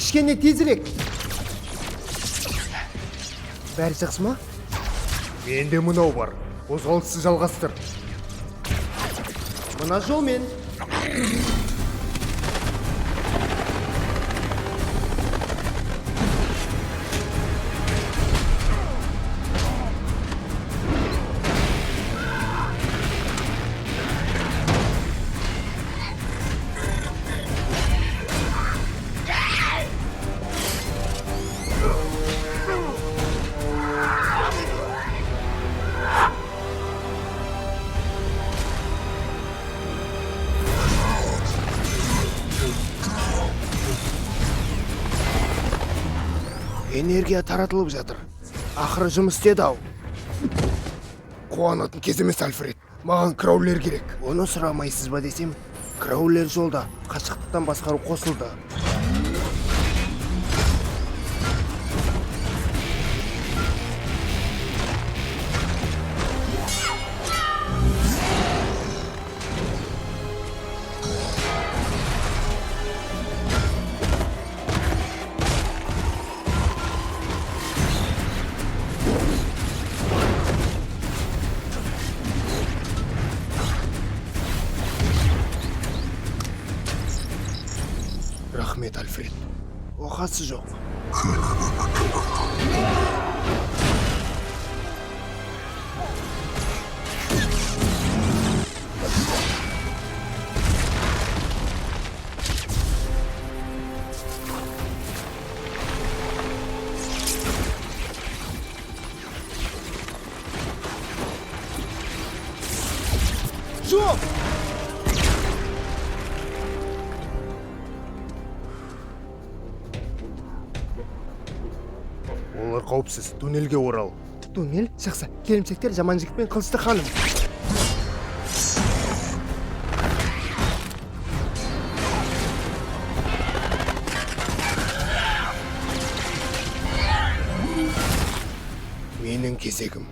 кішкене тезірек. Бәрі жақсы ма? Менде мынау бар. Қозғалысты жалғастыр. Мына жолмен. Энергия таратылып жатыр. Ақыры жұмыс істеді ау. Қуанатын кез емес, Альфред. Маған краулер керек. Оны сұрамайсыз ба десем, краулер жолда қашықтықтан басқару қосылды. Рахмет, Альфред. Оқасы жоқ. Жоқ! Олар қауіпсіз. Туннельге орал. Туннель? Жақсы. Келімсектер жаман жігіт пен қылышты ханым. Менің кезегім.